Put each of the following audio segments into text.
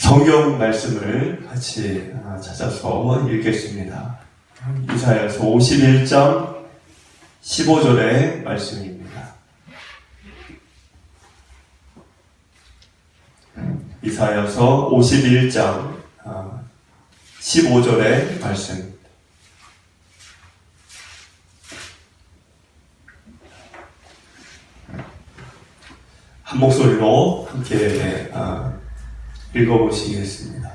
성경 말씀을 같이 찾아서 읽겠습니다. 이사야서 51장 15절의 말씀입니다. 이사야서 51장 15절의 말씀. 한 목소리로 함께 읽어보시겠습니다.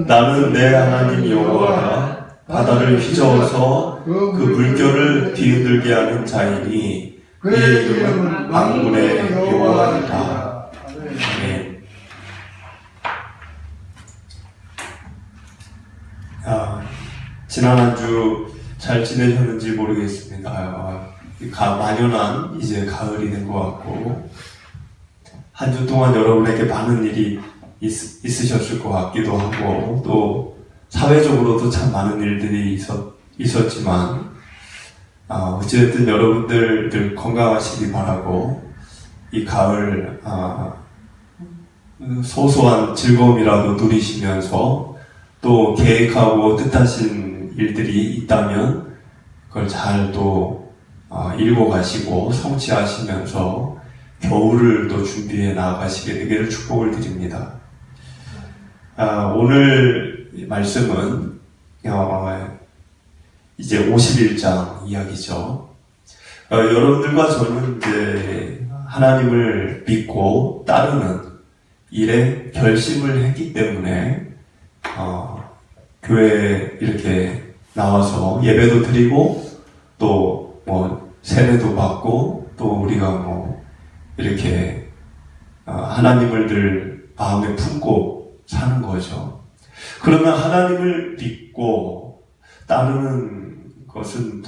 나는 내 하나님 여호와가 바다를 휘저어서 그 물결을 뒤흔들게 하는 자이니 그의 이름은 만군의 여호와이다. 아멘. 지난 한 주 잘 지내셨는지 모르겠습니다. 만연한 이제 가을이 된 것 같고 한 주 동안 여러분에게 많은 일이 있으셨을 것 같기도 하고 또 사회적으로도 참 많은 일들이 있었지만 어쨌든 여러분들 늘 건강하시기 바라고 이 가을 소소한 즐거움이라도 누리시면서 또 계획하고 뜻하신 일들이 있다면 그걸 잘 또 읽어가시고 성취하시면서 겨울을 또 준비해 나아가시게 되기를 축복을 드립니다. 오늘 말씀은 이제 51장 이야기죠. 여러분들과 저는 이제 하나님을 믿고 따르는 일에 결심을 했기 때문에 교회에 이렇게 나와서 예배도 드리고 또 세례도 받고 또 우리가 이렇게 하나님을 늘 마음에 품고 사는 거죠. 그러면 하나님을 믿고 따르는 것은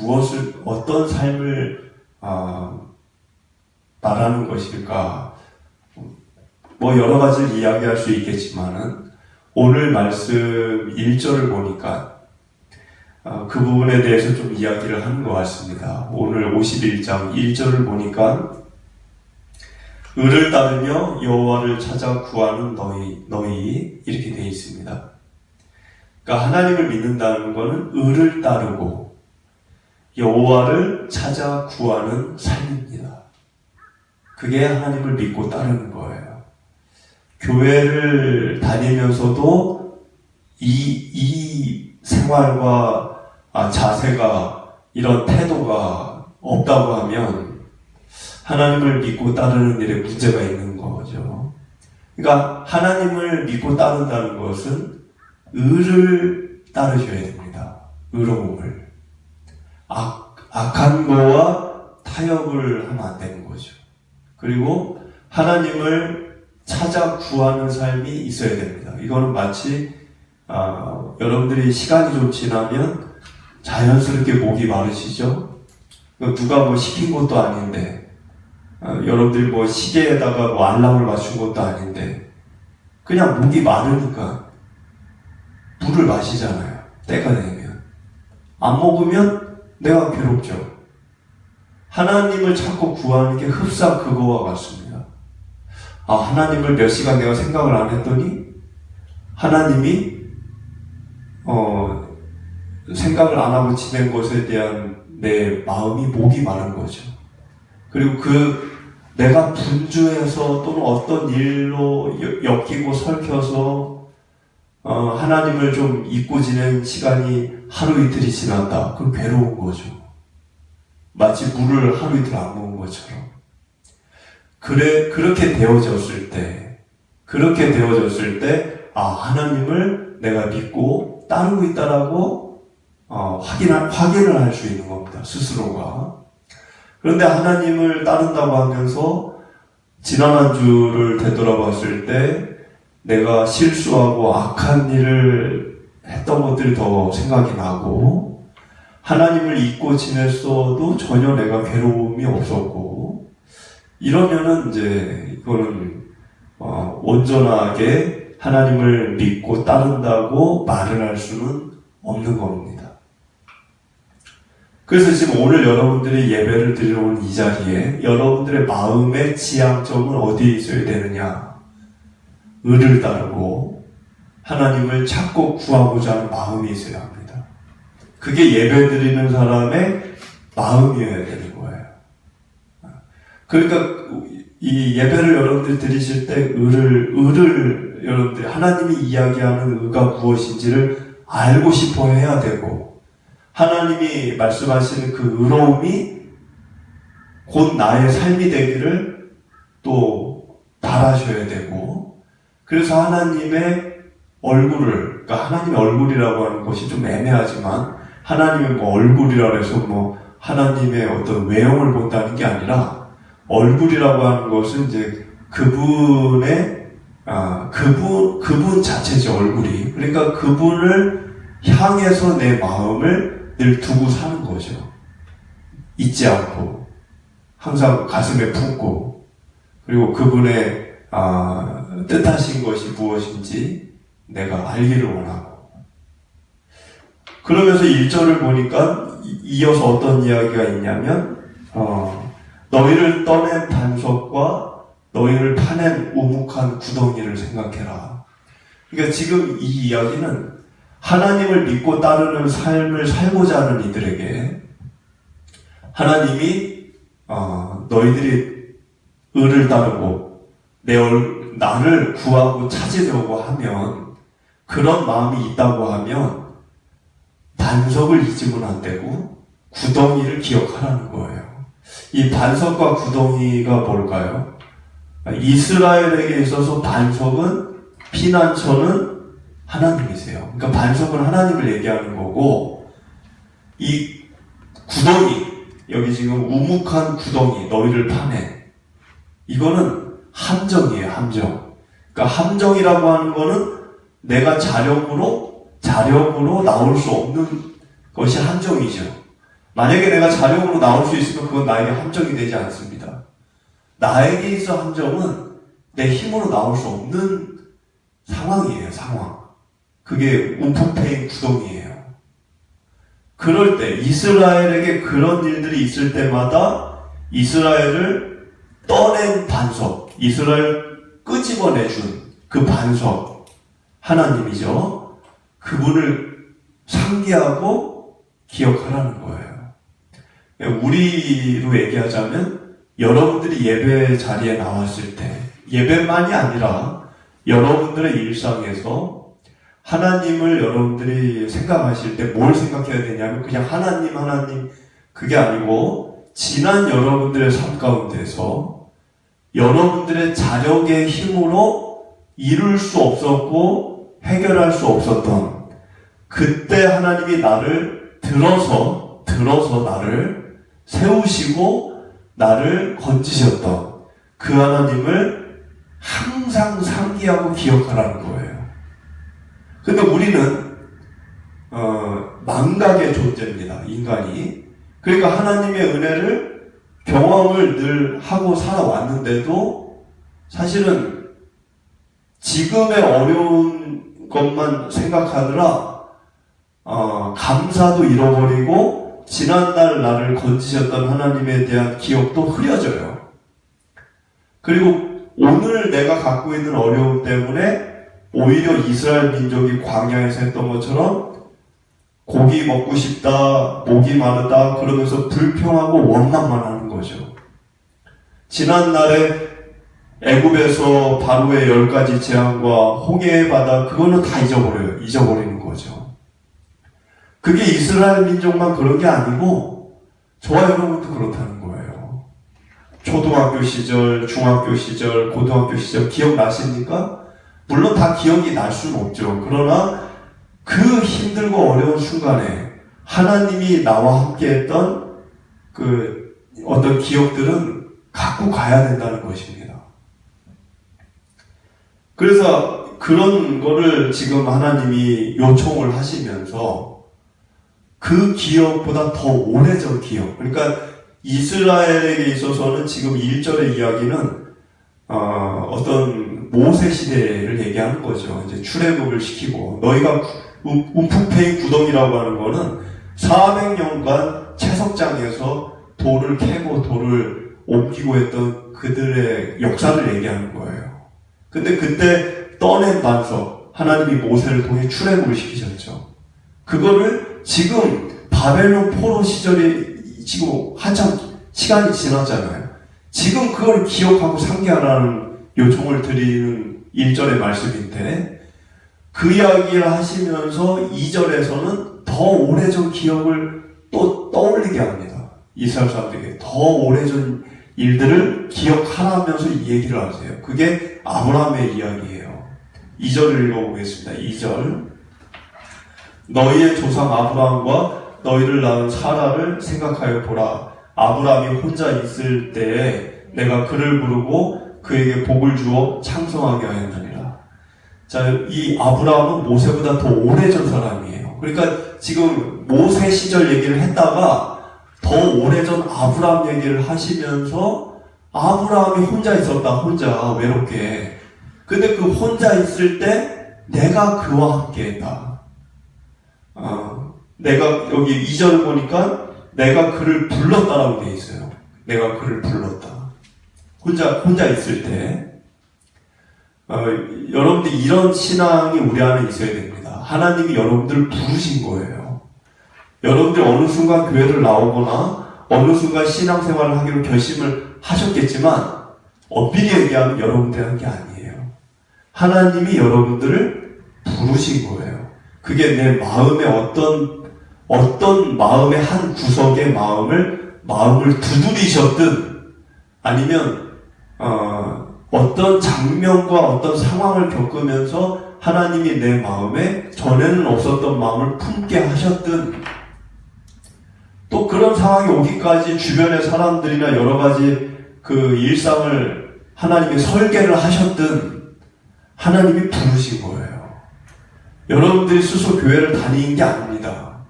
어떤 삶을 말하는 것일까? 여러 가지를 이야기할 수 있겠지만은 오늘 말씀 1절을 보니까 그 부분에 대해서 좀 이야기를 하는 것 같습니다. 오늘 51장 1절을 보니까 의를 따르며 여호와를 찾아 구하는 너희 이렇게 되어 있습니다. 그러니까 하나님을 믿는다는 것은 의를 따르고 여호와를 찾아 구하는 삶입니다. 그게 하나님을 믿고 따르는 거예요. 교회를 다니면서도 이 생활과 자세가 이런 태도가 없다고 하면 하나님을 믿고 따르는 일에 문제가 있는 거죠. 그러니까 하나님을 믿고 따른다는 것은 의를 따르셔야 됩니다. 의로움을. 악한 거와 타협을 하면 안 되는 거죠. 그리고 하나님을 찾아 구하는 삶이 있어야 됩니다. 이거는 마치 여러분들이 시간이 좀 지나면 자연스럽게 목이 마르시죠? 누가 시킨 것도 아닌데 여러분들이 시계에다가 알람을 맞춘 것도 아닌데 그냥 목이 마르니까 물을 마시잖아요. 때가 되면. 안 먹으면 내가 괴롭죠. 하나님을 찾고 구하는 게 흡사 그거와 같습니다. 하나님을 몇 시간 내가 생각을 안 했더니 하나님이 생각을 안 하고 지낸 것에 대한 내 마음이 목이 마른 거죠. 그리고 내가 분주해서 또는 어떤 일로 엮이고 설켜서 하나님을 좀 잊고 지낸 시간이 하루 이틀이 지났다. 그럼 괴로운 거죠. 마치 물을 하루 이틀 안 먹은 것처럼. 그렇게 되어졌을 때 하나님을 내가 믿고 따르고 있다라고 확인을 할 수 있는 겁니다. 스스로가. 그런데 하나님을 따른다고 하면서 지난 한 주를 되돌아봤을 때 내가 실수하고 악한 일을 했던 것들이 더 생각이 나고 하나님을 잊고 지냈어도 전혀 내가 괴로움이 없었고 이러면은 이제 이거는 온전하게 하나님을 믿고 따른다고 말을 할 수는 없는 겁니다. 그래서 지금 오늘 여러분들이 예배를 드리러 온 이 자리에 여러분들의 마음의 지향점은 어디에 있어야 되느냐? 을을 따르고 하나님을 찾고 구하고자 하는 마음이 있어야 합니다. 그게 예배드리는 사람의 마음이어야 되는 거예요. 그러니까 이 예배를 여러분들이 드리실 때 을을 여러분들이 하나님이 이야기하는 의가 무엇인지를 알고 싶어 해야 되고, 하나님이 말씀하시는 그 의로움이 곧 나의 삶이 되기를 또 바라셔야 되고, 그래서 하나님의 얼굴을, 그러니까 하나님의 얼굴이라고 하는 것이 좀 애매하지만, 하나님의 뭐 얼굴이라고 해서 뭐 하나님의 어떤 외형을 본다는 게 아니라, 얼굴이라고 하는 것은 이제 그분의, 그분 자체죠, 얼굴이. 그러니까 그분을 향해서 내 마음을 늘 두고 사는 거죠. 잊지 않고, 항상 가슴에 품고, 그리고 그분의, 뜻하신 것이 무엇인지 내가 알기를 원하고. 그러면서 1절을 보니까 이어서 어떤 이야기가 있냐면, 너희를 떠낸 반석과 너희를 파낸 우묵한 구덩이를 생각해라. 그러니까 지금 이 이야기는 하나님을 믿고 따르는 삶을 살고자 하는 이들에게 하나님이 너희들이 을을 따르고 나를 구하고 찾으려고 하면, 그런 마음이 있다고 하면 반석을 잊으면 안 되고 구덩이를 기억하라는 거예요. 이 반석과 구덩이가 뭘까요? 이스라엘에게 있어서 반석은, 피난처는 하나님이세요. 그러니까 반석은 하나님을 얘기하는 거고, 이 구덩이, 여기 지금 우묵한 구덩이, 너희를 파내, 이거는 함정이에요, 함정. 그러니까 함정이라고 하는 거는 내가 자력으로 나올 수 없는 것이 함정이죠. 만약에 내가 자력으로 나올 수 있으면 그건 나에게 함정이 되지 않습니다. 나에게 있어 함정은 내 힘으로 나올 수 없는 상황이에요, 상황. 그게 움푹 패인 구덩이에요. 그럴 때, 이스라엘에게 그런 일들이 있을 때마다 이스라엘을 떠낸 반석, 이스라엘 끄집어내준 그 반석, 하나님이죠. 그분을 상기하고 기억하라는 거예요. 우리로 얘기하자면, 여러분들이 예배 자리에 나왔을 때, 예배만이 아니라 여러분들의 일상에서 하나님을 여러분들이 생각하실 때 뭘 생각해야 되냐면, 그냥 하나님, 그게 아니고, 지난 여러분들의 삶 가운데서 여러분들의 자력의 힘으로 이룰 수 없었고 해결할 수 없었던, 그때 하나님이 나를 들어서 나를 세우시고 나를 건지셨던 그 하나님을 항상 상기하고 기억하라는 거예요. 근데 우리는 망각의 존재입니다, 인간이. 그러니까 하나님의 은혜를 경험을 늘 하고 살아왔는데도 사실은 지금의 어려운 것만 생각하느라 감사도 잃어버리고 지난날 나를 건지셨던 하나님에 대한 기억도 흐려져요. 그리고 오늘 내가 갖고 있는 어려움 때문에 오히려 이스라엘 민족이 광야에서 했던 것처럼 고기 먹고 싶다, 목이 마르다 그러면서 불평하고 원망만 하는 거죠. 지난날에 애굽에서 바로의 10가지 재앙과 홍해의 바다, 그거는 다 잊어버리는 거죠. 그게 이스라엘 민족만 그런 게 아니고 저와 여러분도 그렇다는 거예요. 초등학교 시절, 중학교 시절, 고등학교 시절 기억나십니까? 물론 다 기억이 날 수는 없죠. 그러나 그 힘들고 어려운 순간에 하나님이 나와 함께 했던 그 어떤 기억들은 갖고 가야 된다는 것입니다. 그래서 그런 거를 지금 하나님이 요청을 하시면서 그 기억보다 더 오래전 기억, 그러니까 이스라엘에게 있어서는 지금 1절의 이야기는 어떤 모세 시대를 얘기하는 거죠. 이제 출애굽을 시키고, 너희가 움푹 패인 구덩이라고 하는 거는 400년간 채석장에서 돌을 캐고 돌을 옮기고 했던 그들의 역사를 얘기하는 거예요. 근데 그때 떠낸 반석, 하나님이 모세를 통해 출애굽을 시키셨죠. 그거를 지금 바벨론 포로 시절에 지금 한참 시간이 지났잖아요. 지금 그걸 기억하고 상기하라는 요청을 드리는 1절의 말씀인데, 그 이야기를 하시면서 2절에서는 더 오래전 기억을 또 떠올리게 합니다. 이스라엘 사람들에게 더 오래전 일들을 기억하라면서 이 얘기를 하세요. 그게 아브라함의 이야기예요. 2절을 읽어보겠습니다. 2절. 너희의 조상 아브라함과 너희를 낳은 사라를 생각하여 보라. 아브라함이 혼자 있을 때에 내가 그를 부르고 그에게 복을 주어 창성하게 하였느니라. 자, 이 아브라함은 모세보다 더 오래전 사람이에요. 그러니까 지금 모세 시절 얘기를 했다가 더 오래전 아브라함 얘기를 하시면서 아브라함이 혼자 있었다. 혼자 외롭게. 근데 그 혼자 있을 때 내가 그와 함께 했다. 내가 여기 2절 보니까 내가 그를 불렀다라고 돼 있어요. 내가 그를 불렀다. 혼자 있을 때. 여러분들 이런 신앙이 우리 안에 있어야 됩니다. 하나님이 여러분들을 부르신 거예요. 여러분들 어느 순간 교회를 나오거나 어느 순간 신앙생활을 하기로 결심을 하셨겠지만 엄밀히 얘기하면 여러분들이 한 게 아니에요. 하나님이 여러분들을 부르신 거예요. 그게 내 마음의 어떤 마음의 한 구석의 마음을 두드리셨든 아니면 어떤 장면과 어떤 상황을 겪으면서 하나님이 내 마음에 전에는 없었던 마음을 품게 하셨든 또 그런 상황이 오기까지 주변의 사람들이나 여러 가지 그 일상을 하나님이 설계를 하셨든 하나님이 부르신 거예요. 여러분들이 스스로 교회를 다니는 게 아닙니다.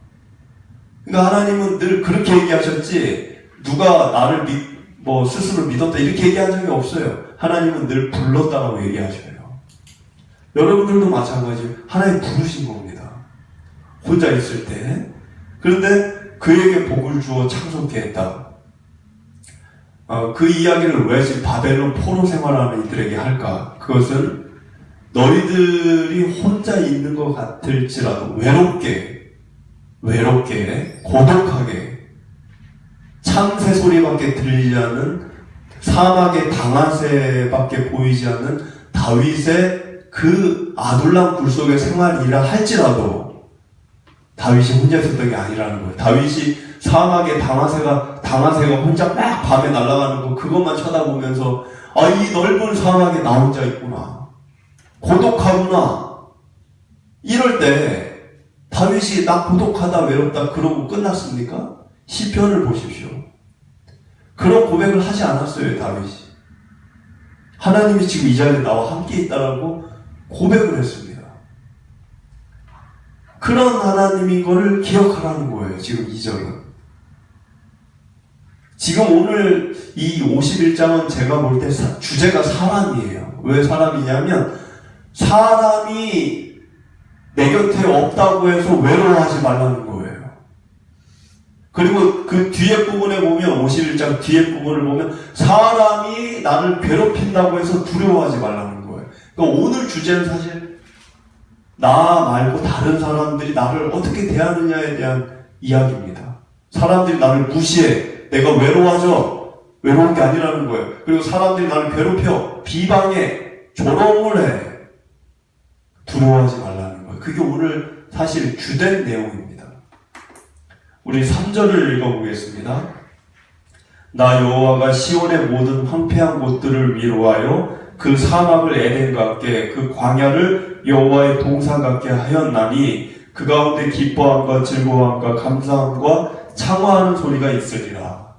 그러니까 하나님은 늘 그렇게 얘기하셨지 누가 나를 스스로 믿었다 이렇게 얘기한 적이 없어요. 하나님은 늘 불렀다라고 얘기하셔요. 여러분들도 마찬가지예요. 하나님 부르신 겁니다. 혼자 있을 때. 그런데 그에게 복을 주어 창성케 했다. 그 이야기를 왜 지금 바벨론 포로 생활하는 이들에게 할까? 그것은 너희들이 혼자 있는 것 같을지라도 외롭게, 고독하게, 참새 소리밖에 들리지 않는 사막의 방아새밖에 보이지 않는 다윗의 그 아둘람 굴 속의 생활이라 할지라도 다윗이 혼자 있었던 게 아니라는 거예요. 다윗이 사막에 방아새가 혼자 막 밤에 날아가는 거 그것만 쳐다보면서 이 넓은 사막에 나 혼자 있구나. 고독하구나. 이럴 때 다윗이 나 고독하다 외롭다 그러고 끝났습니까? 시편을 보십시오. 그런 고백을 하지 않았어요, 다윗이. 하나님이 지금 이 자리에 나와 함께 있다라고 고백을 했습니다. 그런 하나님인 거를 기억하라는 거예요, 지금 2절은. 지금 오늘 이 51장은 제가 볼 때 주제가 사람이에요. 왜 사람이냐면 사람이 내 곁에 없다고 해서 외로워하지 말라는 거예요. 그리고 그 뒤에 부분에 보면 51장 뒤에 부분을 보면 사람이 나를 괴롭힌다고 해서 두려워하지 말라는 거예요. 그러니까 오늘 주제는 사실 나 말고 다른 사람들이 나를 어떻게 대하느냐에 대한 이야기입니다. 사람들이 나를 무시해. 내가 외로워져. 외로운 게 아니라는 거예요. 그리고 사람들이 나를 괴롭혀. 비방해. 조롱을 해. 두려워하지 말라는 거예요. 그게 오늘 사실 주된 내용입니다. 우리 3절을 읽어보겠습니다. 나 여호와가 시온의 모든 황폐한 곳들을 위로하여 그 사막을 에덴 같게 그 광야를 여호와의 동산 같게 하였나니 그 가운데 기뻐함과 즐거움과 감사함과 창화하는 소리가 있으리라.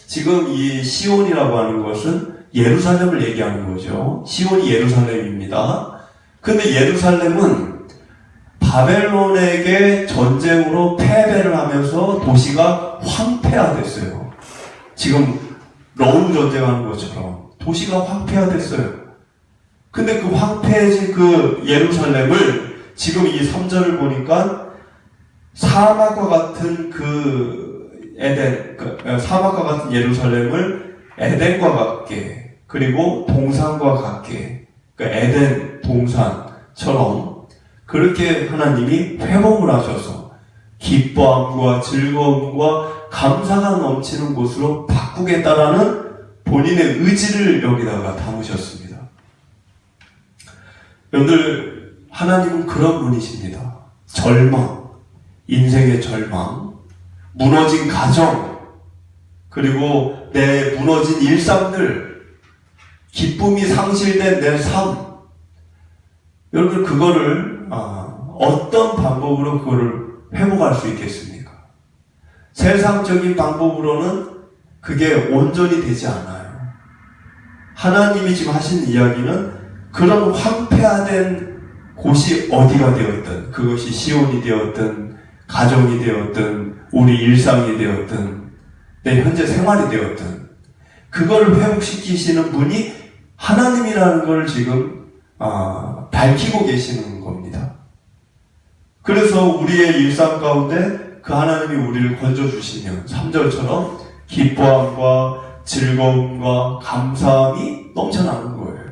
지금 이 시온이라고 하는 것은 예루살렘을 얘기하는 거죠. 시온이 예루살렘입니다. 근데 예루살렘은 바벨론에게 전쟁으로 패배를 하면서 도시가 황폐화됐어요. 지금 러운 전쟁하는 것처럼 도시가 황폐화됐어요. 근데 그 황폐해진 그 예루살렘을 지금 이 3절을 보니까 사막과 같은 그 에덴, 사막과 같은 예루살렘을 에덴과 같게, 그리고 동산과 같게, 에덴, 동산, 동산처럼 그렇게 하나님이 회복을 하셔서 기뻐함과 즐거움과 감사가 넘치는 곳으로 바꾸겠다라는 본인의 의지를 여기다가 담으셨습니다. 여러분들, 하나님은 그런 분이십니다. 절망, 인생의 절망, 무너진 가정, 그리고 내 무너진 일상들, 기쁨이 상실된 내 삶, 여러분 그거를 어떤 방법으로 그거를 회복할 수 있겠습니까? 세상적인 방법으로는 그게 온전히 되지 않아요. 하나님이 지금 하신 이야기는 그런 황폐화된 곳이 어디가 되었든, 그것이 시온이 되었든, 가정이 되었든, 우리 일상이 되었든, 내 현재 생활이 되었든, 그걸 회복시키시는 분이 하나님이라는 걸 지금 밝히고 계시는 겁니다. 그래서 우리의 일상 가운데 그 하나님이 우리를 건져주시면 3절처럼 기뻐함과 즐거움과 감사함이 넘쳐나는 거예요.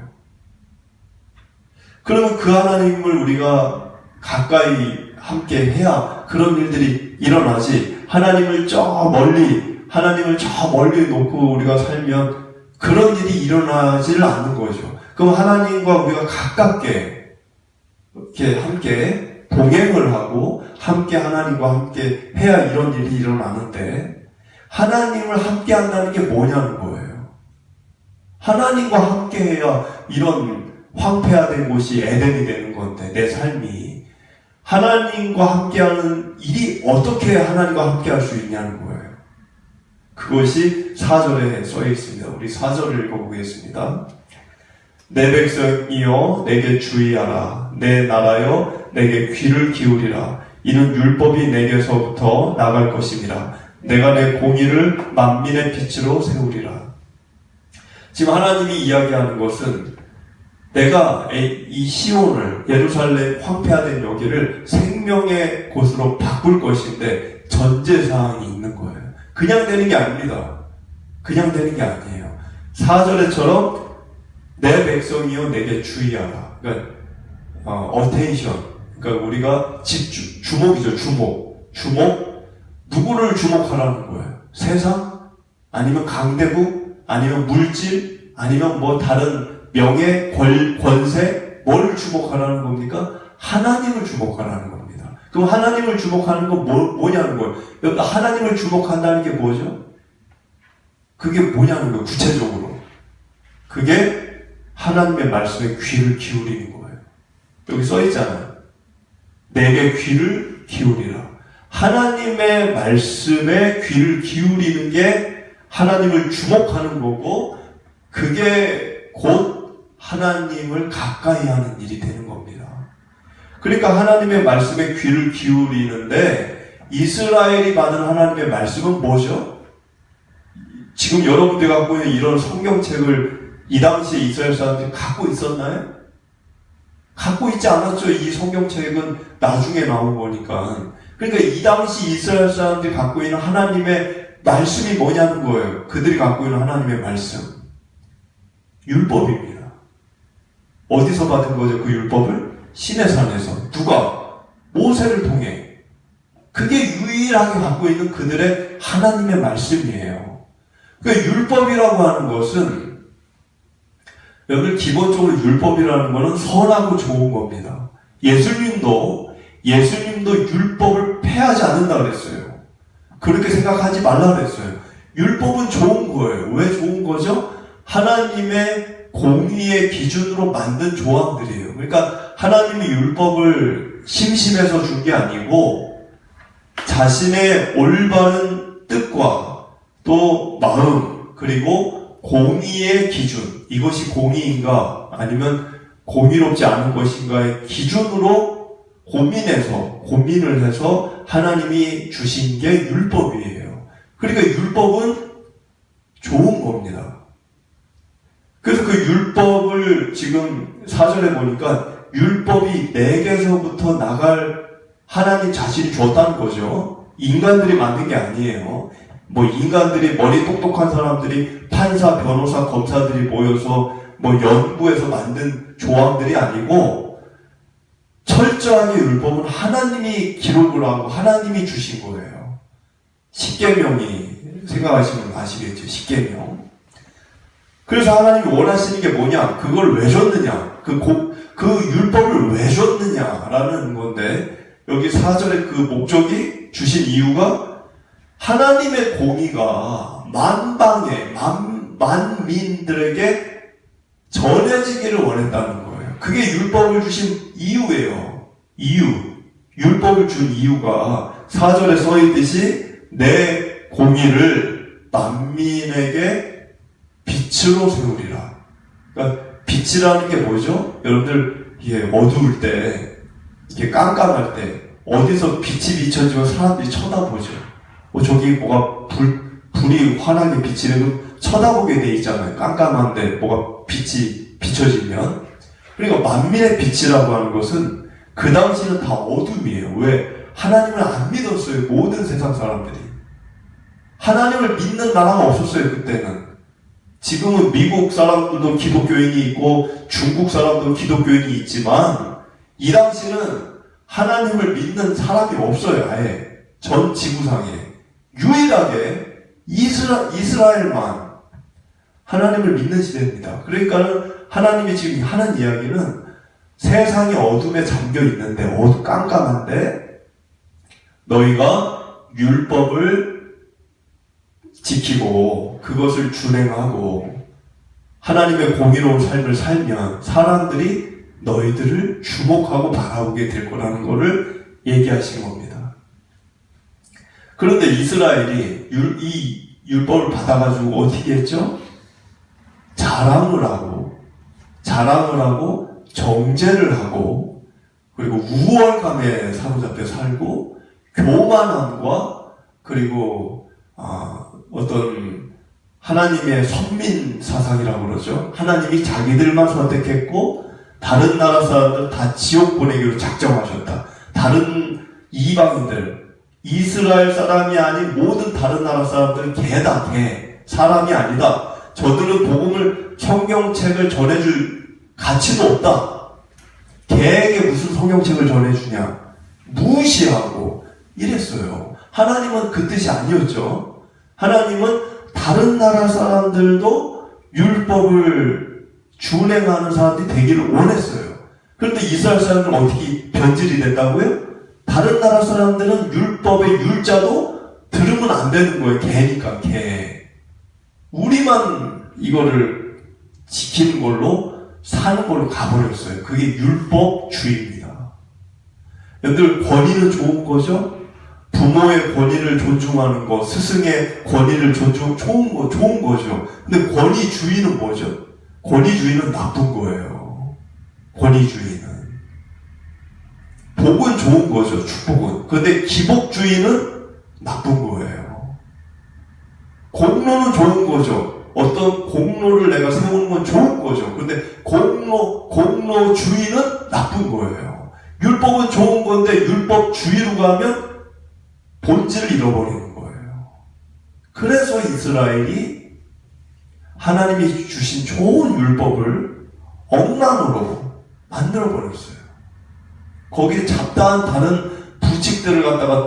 그러면 그 하나님을 우리가 가까이 함께 해야 그런 일들이 일어나지, 하나님을 저 멀리 놓고 우리가 살면 그런 일이 일어나지를 않는 거죠. 그럼 하나님과 우리가 가깝게 이렇게 함께 동행을 하고 함께 하나님과 함께 해야 이런 일이 일어나는데, 하나님을 함께 한다는 게 뭐냐는 거예요. 하나님과 함께 해야 이런 황폐화된 곳이 에덴이 되는 건데, 내 삶이 하나님과 함께하는 일이 어떻게 하나님과 함께할 수 있냐는 거예요. 그것이 4절에 써 있습니다. 우리 4절을 읽어보겠습니다. 내 백성이여 내게 주의하라. 내 나라여 내게 귀를 기울이라. 이는 율법이 내게서부터 나갈 것임이라. 내가 내 공의를 만민의 빛으로 세우리라. 지금 하나님이 이야기하는 것은 내가 이 시온을, 예루살렘 황폐화된 여기를 생명의 곳으로 바꿀 것인데 전제사항이 있는 거예요. 그냥 되는 게 아닙니다. 그냥 되는 게 아니에요. 4절에처럼 내 백성이여 내게 주의하라. 그러니까 attention. 그러니까 우리가 주목이죠. 주목. 누구를 주목하라는 거예요? 세상? 아니면 강대국? 아니면 물질? 아니면 뭐 다른 명예, 권세? 뭐를 주목하라는 겁니까? 하나님을 주목하라는 겁니다. 그럼 하나님을 주목하는 건 뭐냐는 거예요? 하나님을 주목한다는 게 뭐죠? 그게 뭐냐는 거예요, 구체적으로. 그게 하나님의 말씀에 귀를 기울이는 거예요. 여기 써 있잖아요. 내게 귀를 기울이라. 하나님의 말씀에 귀를 기울이는 게 하나님을 주목하는 거고, 그게 곧 하나님을 가까이 하는 일이 되는 겁니다. 그러니까 하나님의 말씀에 귀를 기울이는데, 이스라엘이 받은 하나님의 말씀은 뭐죠? 지금 여러분들이 갖고 있는 이런 성경책을 이 당시에 이스라엘 사람들이 갖고 있었나요? 갖고 있지 않았죠. 이 성경책은 나중에 나온 거니까. 그러니까 이 당시 이스라엘 사람들이 갖고 있는 하나님의 말씀이 뭐냐는 거예요. 그들이 갖고 있는 하나님의 말씀. 율법입니다. 어디서 받은 거죠, 그 율법을? 시내산에서. 누가? 모세를 통해. 그게 유일하게 갖고 있는 그들의 하나님의 말씀이에요. 그러니까 율법이라고 하는 것은, 여러분 기본적으로 율법이라는 것은 선하고 좋은 겁니다. 예수님도 율법을 폐하지 않는다 그랬어요. 그렇게 생각하지 말라 그랬어요. 율법은 좋은 거예요. 왜 좋은 거죠? 하나님의 공의의 기준으로 만든 조항들이에요. 그러니까 하나님이 율법을 심심해서 준 게 아니고 자신의 올바른 뜻과 또 마음, 그리고 공의의 기준, 이것이 공의인가 아니면 공의롭지 않은 것인가의 기준으로 고민을 해서 하나님이 주신 게 율법이에요. 그러니까 율법은 좋은 겁니다. 그래서 그 율법을 지금 4절에 보니까 율법이 내게서부터 나갈 하나님 자신이 줬다는 거죠. 인간들이 만든 게 아니에요. 뭐 인간들이 머리 똑똑한 사람들이 판사, 변호사, 검사들이 모여서 뭐 연구해서 만든 조항들이 아니고 철저하게 율법은 하나님이 기록을 하고 하나님이 주신 거예요. 십계명이 생각하시면 아시겠죠? 십계명. 그래서 하나님이 원하시는 게 뭐냐? 그걸 왜 줬느냐? 그 율법을 왜 줬느냐라는 건데, 여기 4절에 그 목적이 주신 이유가 하나님의 공의가 만방에, 만민들에게 전해지기를 원했다는 거예요. 그게 율법을 주신 이유예요. 율법을 준 이유가 4절에 써있듯이 내 공의를 만민에게 빛으로 세우리라. 그러니까 빛이라는 게 뭐죠? 여러분들 이게 어두울 때, 이게 깜깜할 때 어디서 빛이 비춰지면 사람들이 쳐다보죠. 저기 뭐가 불이 환하게 비치는 쳐다보게 돼 있잖아요. 깜깜한데 뭐가 빛이 비춰지면. 그러니까 만민의 빛이라고 하는 것은 그 당시는 다 어둠이에요. 왜? 하나님을 안 믿었어요. 모든 세상 사람들이. 하나님을 믿는 나라가 없었어요. 그때는. 지금은 미국 사람들도 기독교인이 있고 중국 사람도 기독교인이 있지만 이 당시는 하나님을 믿는 사람이 없어요. 아예 전 지구상에 유일하게 이스라엘만 하나님을 믿는 시대입니다. 그러니까는 하나님이 지금 하는 이야기는 세상이 어둠에 잠겨 있는데 깜깜한데 너희가 율법을 지키고 그것을 준행하고 하나님의 공의로운 삶을 살면 사람들이 너희들을 주목하고 바라보게 될 거라는 것을 얘기하신 겁니다. 그런데 이스라엘이 이 율법을 받아가지고 어떻게 했죠? 자랑을 하고 정죄를 하고 그리고 우월감에 사로잡혀 살고 교만함과 그리고 어떤 하나님의 선민 사상이라고 그러죠. 하나님이 자기들만 선택했고 다른 나라 사람들 다 지옥 보내기로 작정하셨다. 다른 이방인들, 이스라엘 사람이 아닌 모든 다른 나라 사람들은 개다, 개. 사람이 아니다. 저들은 복음을, 성경책을 전해줄 가치도 없다. 개에게 무슨 성경책을 전해주냐. 무시하고 이랬어요. 하나님은 그 뜻이 아니었죠. 하나님은 다른 나라 사람들도 율법을 준행하는 사람들이 되기를 원했어요. 그런데 이스라엘 사람들은 어떻게 변질이 됐다고요? 다른 나라 사람들은 율법의 율자도 들으면 안 되는 거예요. 개니까 개. 우리만 이거를 지키는 걸로 사는 걸로 가버렸어요. 그게 율법주의입니다. 여러분들 권위는 좋은 거죠? 부모의 권위를 존중하는 거, 스승의 권위를 좋은 거죠. 근데 권위주의는 뭐죠? 권위주의는 나쁜 거예요. 권위주의는. 복은 좋은 거죠, 축복은. 근데 기복주의는 나쁜 거예요. 공로는 좋은 거죠. 어떤 공로를 내가 세우는 건 좋은 거죠. 근데 공로주의는 나쁜 거예요. 율법은 좋은 건데 율법주의로 가면 본질을 잃어버리는 거예요. 그래서 이스라엘이 하나님이 주신 좋은 율법을 억난으로 만들어버렸어요. 거기에 잡다한 다른 부칙들을 갖다가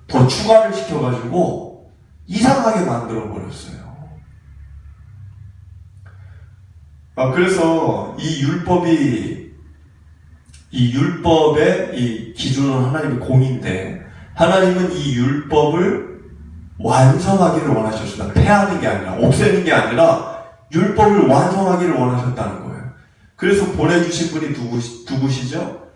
더 추가를 시켜가지고 이상하게 만들어버렸어요. 그래서 이 율법의 이 기준은 하나님의 공인데 하나님은 이 율법을 완성하기를 원하셨습니다. 폐하는 게 아니라, 없애는 게 아니라 율법을 완성하기를 원하셨다는 거예요. 그래서 보내주신 분이 누구시죠?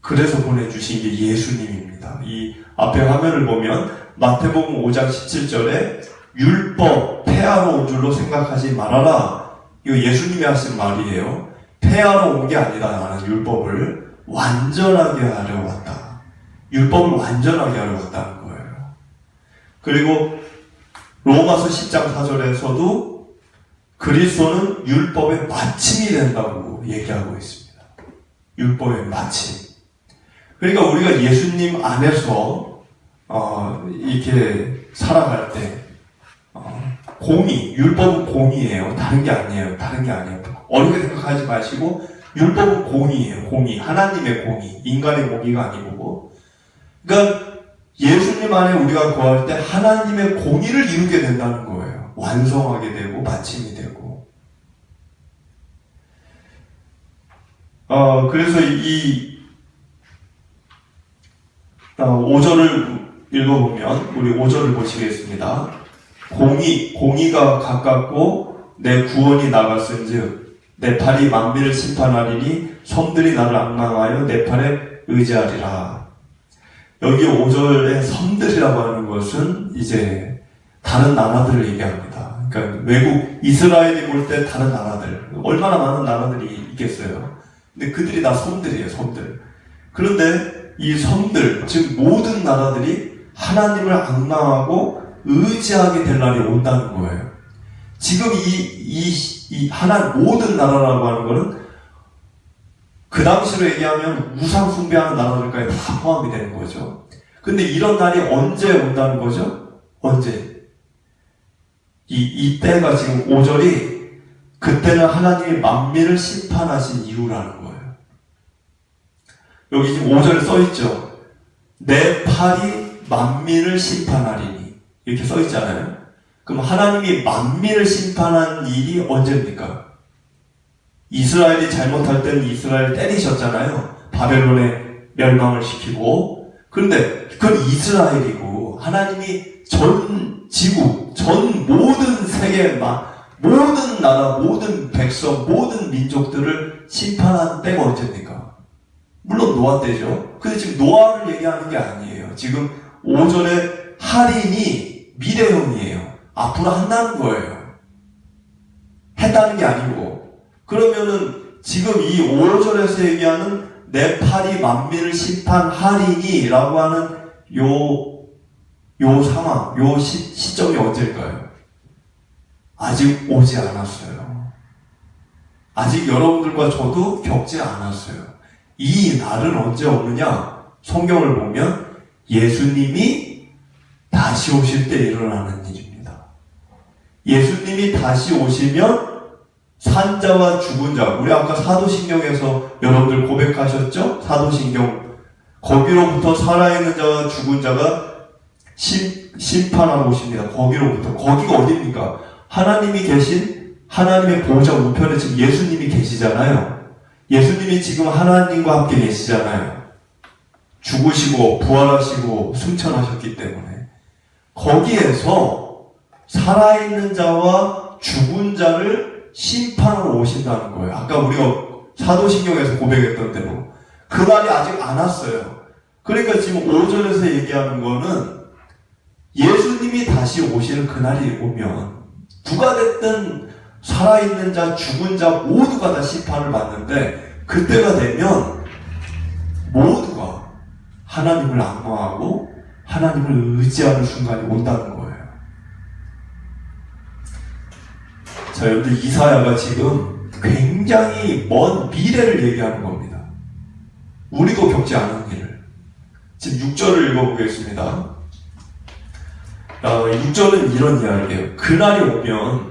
그래서 보내주신 게 예수님입니다. 이 앞에 화면을 보면 마태복음 5장 17절에 율법 폐하러 온 줄로 생각하지 말아라. 이거 예수님이 하신 말이에요. 폐하러 온 게 아니다. 나는 율법을 완전하게 하려 왔다. 율법을 완전하게 하려 왔다는 거예요. 그리고 로마서 10장 4절에서도 그리스도는 율법의 마침이 된다고 얘기하고 있습니다. 율법의 마침. 그러니까 우리가 예수님 안에서 이렇게 살아갈 때 율법은 공의예요. 다른 게 아니에요. 어렵게 생각하지 마시고 율법은 공의예요. 공의. 하나님의 공의. 인간의 공의가 아니고. 그러니까 예수님 안에 우리가 거할 때 하나님의 공의를 이루게 된다는 거예요. 완성하게 되고 마침이 되고. 그래서 이 5절을 읽어보면 우리 5절을 보시겠습니다. 공의가 가깝고 내 구원이 나갔은즉 내 팔이 만민을 심판하리니 섬들이 나를 앙망하여 내 팔에 의지하리라. 여기 5절의 섬들이라고 하는 것은 이제 다른 나라들을 얘기합니다. 그러니까 외국 이스라엘이 볼 때 다른 나라들, 얼마나 많은 나라들이 있겠어요. 근데 그들이 다 섬들이에요. 섬들. 그런데 이 섬들, 즉 모든 나라들이 하나님을 앙망하고 의지하게 될 날이 온다는 거예요. 지금 이 모든 나라라고 하는 거는 그 당시로 얘기하면 우상 숭배하는 나라들까지 다 포함이 되는 거죠. 근데 이런 날이 언제 온다는 거죠? 언제? 이 때가 지금 5절이 그때는 하나님이 만민을 심판하신 이유라는 거예요. 여기 지금 5절에 써있죠. 내 팔이 만민을 심판하리니 이렇게 써있잖아요. 그럼 하나님이 만민을 심판한 일이 언제입니까? 이스라엘이 잘못할 때는 이스라엘을 때리셨잖아요. 바벨론에 멸망을 시키고. 그런데 그건 이스라엘이고 하나님이 전 지구, 전 모든 세계, 모든 나라, 모든 백성, 모든 민족들을 심판한 때가 언제입니까? 물론 노아 때죠. 근데 지금 노아를 얘기하는 게 아니에요. 지금 5절에 할인이 미래형이에요. 앞으로 한다는 거예요. 했다는 게 아니고. 그러면은 지금 이 5절에서 얘기하는 내 팔이 만민을 심판하리니 라고 하는 요 상황, 요 시점이 언제일까요? 아직 오지 않았어요. 아직 여러분들과 저도 겪지 않았어요. 이 날은 언제 오느냐? 성경을 보면 예수님이 다시 오실 때 일어나는 일입니다. 예수님이 다시 오시면 산자와 죽은 자, 우리 아까 사도신경에서 여러분들 고백하셨죠? 사도신경. 거기로부터 살아있는 자와 죽은 자가 심판하러 오십니다. 거기로부터. 거기가 어디입니까? 하나님이 계신 하나님의 보호자 우편에 지금 예수님이 계시잖아요. 예수님이 지금 하나님과 함께 계시잖아요. 죽으시고 부활하시고 승천하셨기 때문에 거기에서 살아있는 자와 죽은 자를 심판하러 오신다는 거예요. 아까 우리가 사도신경에서 고백했던 대로 그 날이 아직 안 왔어요. 그러니까 지금 5절에서 얘기하는 거는 예수님이 다시 오시는 그날이 오면 누가 됐든 살아있는 자, 죽은 자 모두가 다 심판을 받는데 그때가 되면 모두가 하나님을 앙망하고 하나님을 의지하는 순간이 온다는 거예요. 자, 여러분들 이사야가 지금 굉장히 먼 미래를 얘기하는 겁니다. 우리도 겪지 않은 일을. 지금 6절을 읽어보겠습니다. 6절은 이런 이야기예요. 그날이 오면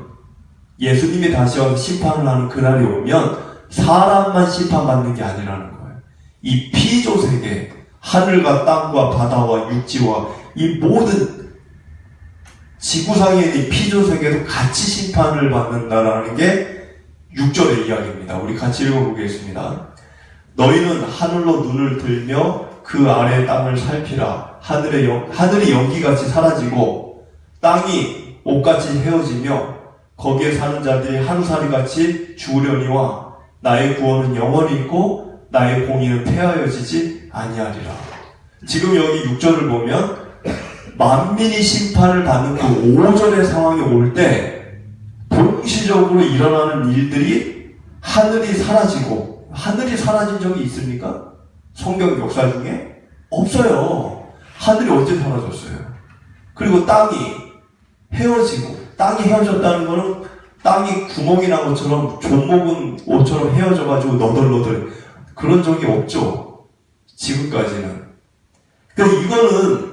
예수님이 다시 와서 심판을 하는 그날이 오면 사람만 심판받는 게 아니라는 거예요. 이 피조세계, 하늘과 땅과 바다와 육지와 이 모든 지구상에 있는 피조세계도 같이 심판을 받는다라는 게 6절의 이야기입니다. 우리 같이 읽어보겠습니다. 너희는 하늘로 눈을 들며 그 아래 땅을 살피라. 하늘이 연기같이 사라지고 땅이 옷같이 헤어지며 거기에 사는 자들이 하루살이같이 죽으려니와 나의 구원은 영원히 있고 나의 공의는 폐하여지지 아니하리라. 지금 여기 6절을 보면 만민이 심판을 받는 그 5절의 상황이 올 때 동시적으로 일어나는 일들이 하늘이 사라지고, 하늘이 사라진 적이 있습니까? 성경 역사 중에? 없어요. 하늘이 언제 사라졌어요? 그리고 땅이 헤어지고, 땅이 헤어졌다는 거는 땅이 구멍이 난 것처럼 종목은 옷처럼 헤어져가지고 너덜너덜 그런 적이 없죠. 지금까지는. 그러니까 이거는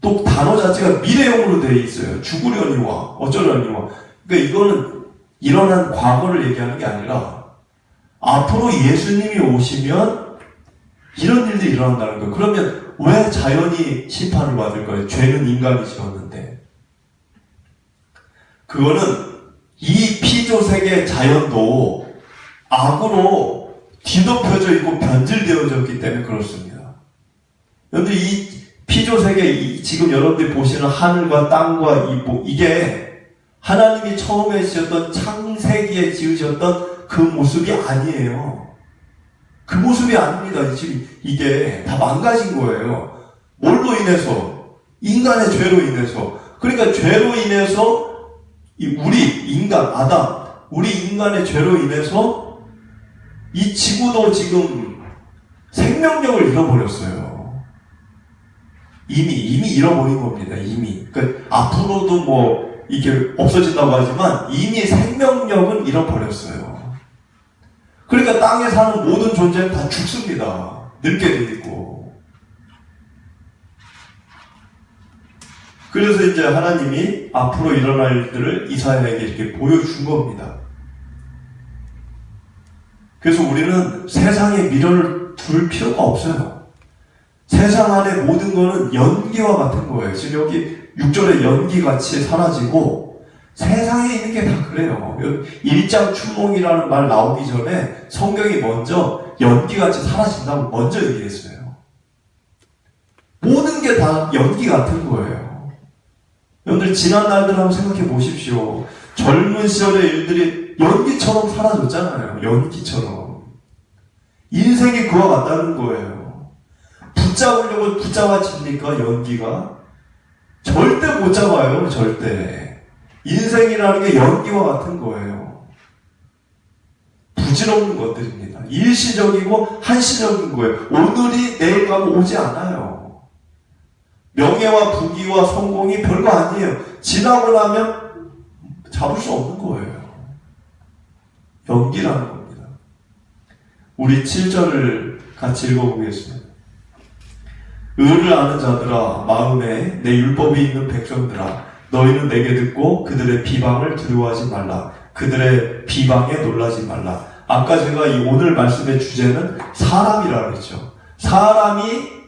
또 단어 자체가 미래형으로 되어 있어요. 죽으려니와 어쩌려니와. 그러니까 이거는 일어난 과거를 얘기하는 게 아니라 앞으로 예수님이 오시면 이런 일들이 일어난다는 거예요. 그러면 왜 자연이 심판을 받을 거예요? 죄는 인간이 지었는데. 그거는 이 피조세계 자연도 악으로 뒤덮여져 있고 변질되어졌기 때문에 그렇습니다. 여러분들 이 피조세계, 지금 여러분들이 보시는 하늘과 땅과 이게 하나님이 처음에 지었던 창세기에 지으셨던 그 모습이 아니에요. 그 모습이 아닙니다. 지금 이게 다 망가진 거예요. 뭘로 인해서? 인간의 죄로 인해서. 그러니까 죄로 인해서 우리 인간, 아담, 우리 인간의 죄로 인해서 이 지구도 지금 생명력을 잃어버렸어요. 이미 잃어버린 겁니다. 이미. 그러니까 앞으로도 뭐 이게 없어진다고 하지만 이미 생명력은 잃어버렸어요. 그러니까 땅에 사는 모든 존재는 다 죽습니다. 늙게 되고. 그래서 이제 하나님이 앞으로 일어날 일들을 이사야에게 이렇게 보여준 겁니다. 그래서 우리는 세상에 미련을 둘 필요가 없어요. 세상 안에 모든 거는 연기와 같은 거예요. 지금 여기 6절에 연기같이 사라지고 세상에 있는 게 다 그래요. 일장 춘몽이라는 말 나오기 전에 성경이 먼저 연기같이 사라진다고 먼저 얘기했어요. 모든 게 다 연기 같은 거예요. 여러분들 지난 날들 한번 생각해 보십시오. 젊은 시절의 일들이 연기처럼 사라졌잖아요. 연기처럼. 인생이 그와 같다는 거예요. 붙잡으려고 붙잡아집니까? 연기가? 절대 못 잡아요. 절대. 인생이라는 게 연기와 같은 거예요. 부질없는 것들입니다. 일시적이고 한시적인 거예요. 오늘이 내일 가면 오지 않아요. 명예와 부귀와 성공이 별거 아니에요. 지나고 나면 잡을 수 없는 거예요. 연기라는 겁니다. 우리 7절을 같이 읽어보겠습니다. 의를 아는 자들아, 마음에 내 율법이 있는 백성들아, 너희는 내게 듣고 그들의 비방을 두려워하지 말라. 그들의 비방에 놀라지 말라. 아까 제가 이 오늘 말씀의 주제는 사람이라고 했죠. 사람이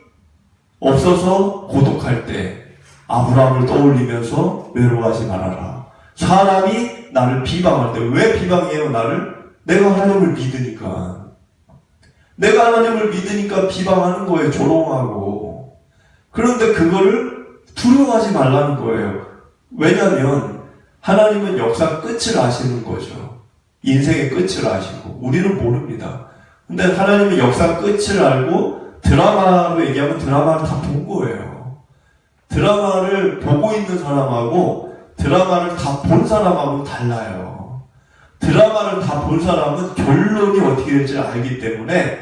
없어서 고독할 때 아브라함을 떠올리면서 외로워하지 말아라. 사람이 나를 비방할 때, 왜 비방해요 나를? 내가 하나님을 믿으니까. 내가 하나님을 믿으니까 비방하는 거예요. 조롱하고. 그런데 그거를 두려워하지 말라는 거예요. 왜냐하면 하나님은 역사 끝을 아시는 거죠. 인생의 끝을 아시고 우리는 모릅니다. 근데 하나님은 역사 끝을 알고 드라마로 얘기하면 드라마를 다 본 거예요. 드라마를 보고 있는 사람하고 드라마를 다 본 사람하고는 달라요. 드라마를 다 본 사람은 결론이 어떻게 될지 알기 때문에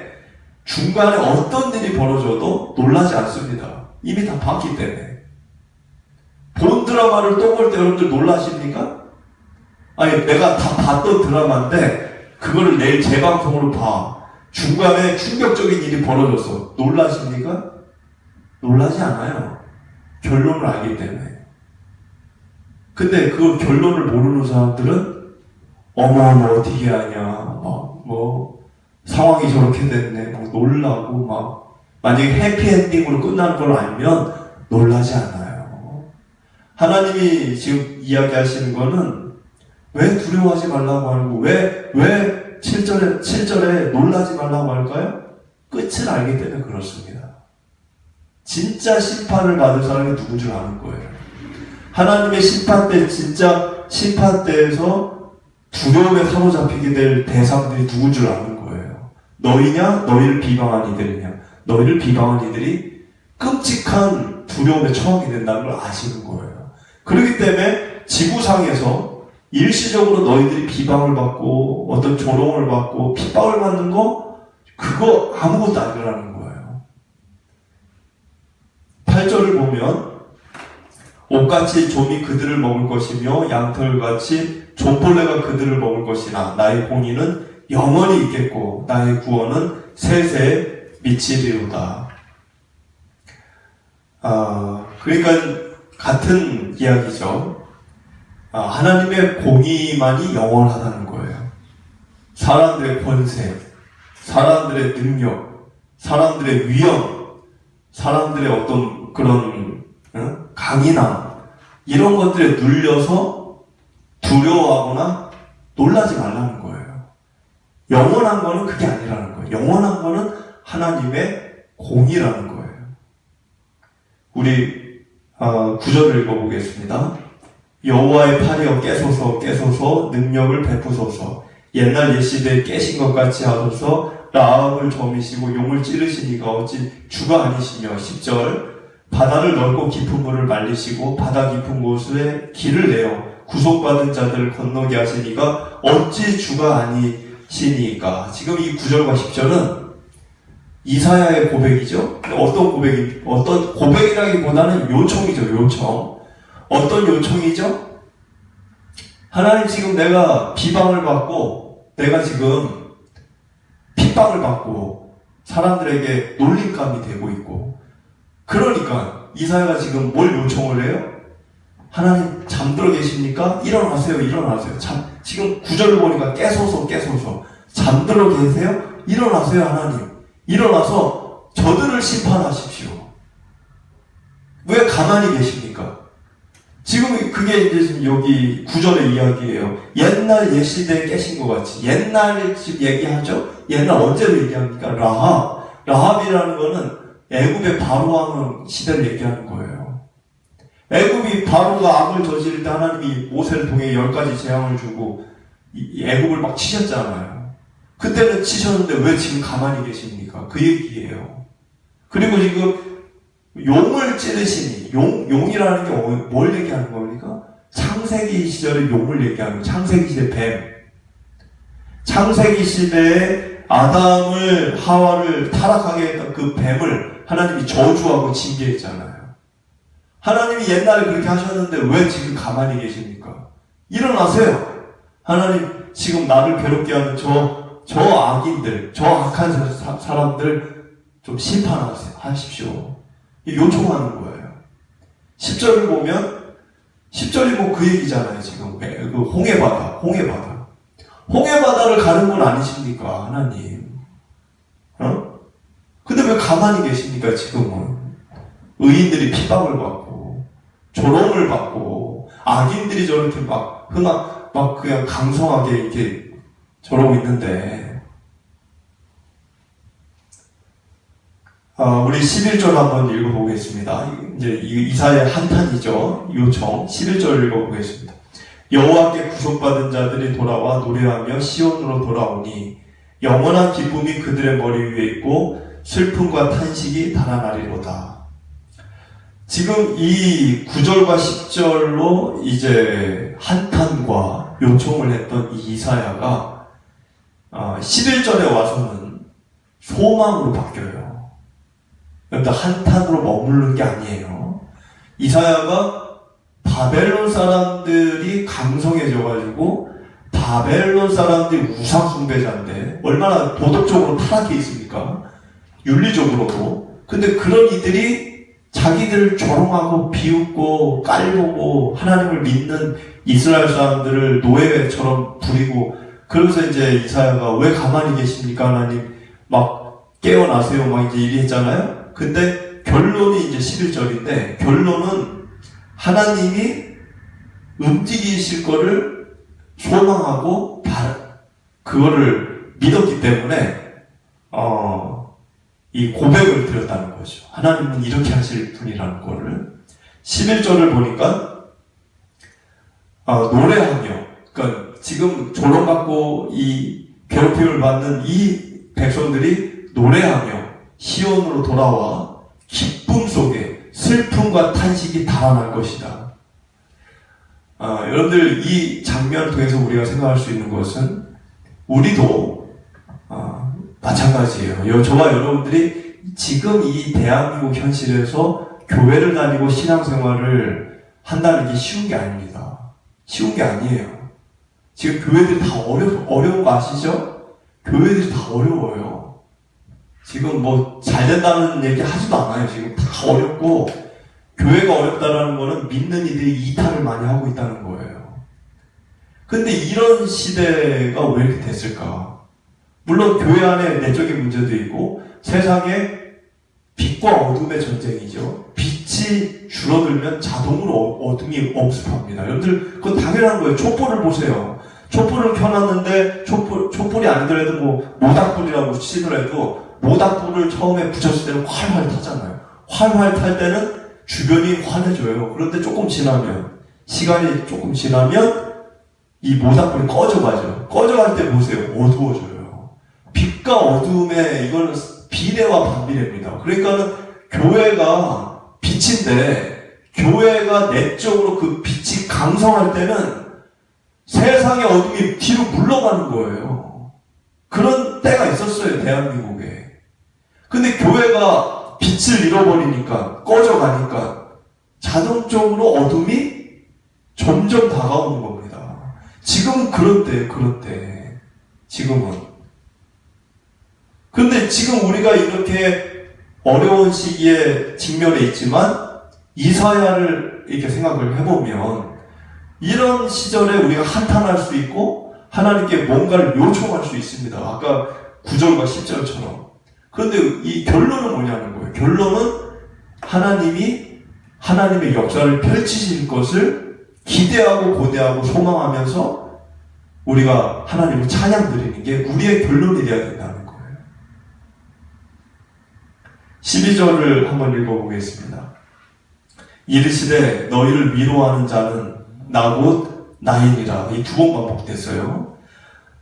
중간에 어떤 일이 벌어져도 놀라지 않습니다. 이미 다 봤기 때문에. 본 드라마를 또 볼 때 여러분들 놀라십니까? 아니, 내가 다 봤던 드라마인데 그거를 내일 재방송으로 봐. 중간에 충격적인 일이 벌어졌어. 놀라십니까? 놀라지 않아요. 결론을 알기 때문에. 근데 그 결론을 모르는 사람들은 어머 어떻게 하냐, 상황이 저렇게 됐네, 놀라고 만약에 해피엔딩으로 끝나는 걸 알면 놀라지 않아요. 하나님이 지금 이야기하시는 거는 왜 두려워하지 말라고 하고 왜 7절에 놀라지 말라고 할까요? 끝을 알기 때문에 그렇습니다. 진짜 심판을 받을 사람이 누군 줄 아는 거예요. 하나님의 심판 때, 진짜 심판 때에서 두려움에 사로잡히게 될 대상들이 누군 줄 아는 거예요. 너희냐? 너희를 비방한 이들이냐? 너희를 비방한 이들이 끔찍한 두려움에 처하게 된다는 걸 아시는 거예요. 그렇기 때문에 지구상에서 일시적으로 너희들이 비방을 받고 어떤 조롱을 받고 핍박을 받는 거 그거 아무것도 아니라는 거예요. 8절을 보면 옷같이 좀이 그들을 먹을 것이며 양털같이 좀벌레가 그들을 먹을 것이나 나의 공의는 영원히 있겠고 나의 구원은 세세에 미치리로다. 그러니까 같은 이야기죠. 하나님의 공의만이 영원하다는 거예요. 사람들의 권세, 사람들의 능력, 사람들의 위험, 사람들의 어떤 그런 강인함, 이런 것들에 눌려서 두려워하거나 놀라지 말라는 거예요. 영원한 거는 그게 아니라는 거예요. 영원한 거는 하나님의 공이라는 거예요. 우리 9절을 읽어보겠습니다. 여호와의 팔이여 깨소서 깨소서 능력을 베푸소서 옛날 옛시대에 깨신 것 같이 하소서 라합을 점이시고 용을 찌르시니가 어찌 주가 아니시며 10절 바다를 넓고 깊은 물을 말리시고 바다 깊은 곳에 길을 내어 구속받은 자들을 건너게 하시니가 어찌 주가 아니시니까. 지금 이 9절과 10절은 이사야의 고백이죠. 어떤 고백이라기보다는 요청이죠. 요청. 어떤 요청이죠? 하나님, 지금 내가 비방을 받고 내가 지금 핍박을 받고 사람들에게 놀림감이 되고 있고, 그러니까 이사야가 지금 뭘 요청을 해요? 하나님 잠들어 계십니까? 일어나세요. 일어나세요. 지금 9절을 보니까 깨소서 깨소서. 잠들어 계세요? 일어나세요. 하나님 일어나서 저들을 심판하십시오. 왜 가만히 계십니까? 지금 그게 이제 지금 여기 9절의 이야기예요. 옛날 옛 시대에 깨신 것 같이. 옛날 지금 얘기하죠? 옛날 언제로 얘기합니까? 라합이라는 거는 애굽의 바로 왕 시대를 얘기하는 거예요. 애굽이 바로가 악을 저지를 때 하나님이 모세를 통해 10가지 재앙을 주고 애굽을 막 치셨잖아요. 그때는 치셨는데 왜 지금 가만히 계십니까? 그 얘기예요. 그리고 지금 용을 찌르시니, 용이라는 게 뭘 얘기하는 겁니까? 창세기 시절의 용을 얘기하는 거예요. 창세기 시대 뱀. 창세기 시대에 아담을, 하와를 타락하게 했던 그 뱀을 하나님이 저주하고 징계했잖아요. 하나님이 옛날에 그렇게 하셨는데 왜 지금 가만히 계십니까? 일어나세요. 하나님, 지금 나를 괴롭게 하는 저 악인들, 저 악한 사람들 좀 심판하십시오. 요청하는 거예요. 10절을 보면 10절이 뭐 그 얘기잖아요. 지금 그 홍해바다. 홍해바다를 가는 건 아니십니까? 하나님. 근데 왜 가만히 계십니까? 지금은 의인들이 핍박을 받고 조롱을 받고 악인들이 저렇게 막 그냥 강성하게 이렇게 저러고 있는데, 우리 11절 한번 읽어보겠습니다. 이제 이사야의 한탄이죠. 요청. 11절 읽어보겠습니다. 여호와께 구속받은 자들이 돌아와 노래하며 시온으로 돌아오니 영원한 기쁨이 그들의 머리 위에 있고 슬픔과 탄식이 달아나리로다. 지금 이 9절과 10절로 이제 한탄과 요청을 했던 이 이사야가 11절에 와서는 소망으로 바뀌어요. 그러니까 한탄으로 머무르는 게 아니에요. 이사야가 바벨론 사람들이 강성해져가지고 바벨론 사람들이 우상 숭배자인데 얼마나 도덕적으로 타락해 있습니까? 윤리적으로도. 근데 그런 이들이 자기들 조롱하고 비웃고 깔보고 하나님을 믿는 이스라엘 사람들을 노예처럼 부리고, 그러면서 이제 이사야가 왜 가만히 계십니까? 하나님 막 깨어나세요 막 이제 얘기했잖아요. 근데 결론이 이제 11절인데, 결론은 하나님이 움직이실 거를 소망하고 그거를 믿었기 때문에 이 고백을 드렸다는 거죠. 하나님은 이렇게 하실 분이라는 거를. 11절을 보니까 노래하며, 그러니까 지금 조롱받고 이 괴롭힘을 받는 이 백성들이 노래하며 시온으로 돌아와 기쁨 속에 슬픔과 탄식이 달아날 것이다. 여러분들, 이 장면을 통해서 우리가 생각할 수 있는 것은 우리도 마찬가지예요. 저와 여러분들이 지금 이 대한민국 현실에서 교회를 다니고 신앙생활을 한다는 게 쉬운 게 아닙니다. 쉬운 게 아니에요. 지금 교회들이 다 어려운 거 아시죠? 교회들이 다 어려워요. 지금 뭐 잘 된다는 얘기 하지도 않아요. 지금 다 어렵고, 교회가 어렵다라는 거는 믿는 이들이 이탈을 많이 하고 있다는 거예요. 근데 이런 시대가 왜 이렇게 됐을까? 물론 교회 안에 내적인 문제도 있고 세상에 빛과 어둠의 전쟁이죠. 빛이 줄어들면 자동으로 어둠이 엄습합니다. 여러분들 그건 당연한 거예요. 촛불을 보세요. 촛불을 켜놨는데 촛불이 아니더라도 뭐 모닥불이라고 치더라도 모닥불을 처음에 붙였을 때는 활활 타잖아요. 활활 탈 때는 주변이 환해져요. 그런데 시간이 조금 지나면 이 모닥불이 꺼져가죠. 꺼져갈 때 보세요. 어두워져요. 빛과 어둠의 이거는 비례와 반비례입니다. 그러니까는 교회가 빛인데 교회가 내적으로 그 빛이 강성할 때는 세상의 어둠이 뒤로 물러가는 거예요. 그런 때가 있었어요. 대한민국에. 근데 교회가 빛을 잃어버리니까 꺼져가니까 자동적으로 어둠이 점점 다가오는 겁니다. 지금은 그런 때. 지금은. 근데 지금 우리가 이렇게 어려운 시기에 직면해 있지만 이사야를 이렇게 생각을 해보면 이런 시절에 우리가 한탄할 수 있고 하나님께 뭔가를 요청할 수 있습니다. 아까 9절과 10절처럼. 그런데 이 결론은 뭐냐는 거예요. 결론은 하나님의 역사를 펼치실 것을 기대하고 고대하고 소망하면서 우리가 하나님을 찬양 드리는 게 우리의 결론이 되어야 된다는 거예요. 12절을 한번 읽어보겠습니다. 이르시되 너희를 위로하는 자는 나 곧 나이니라. 이 두 번 반복됐어요.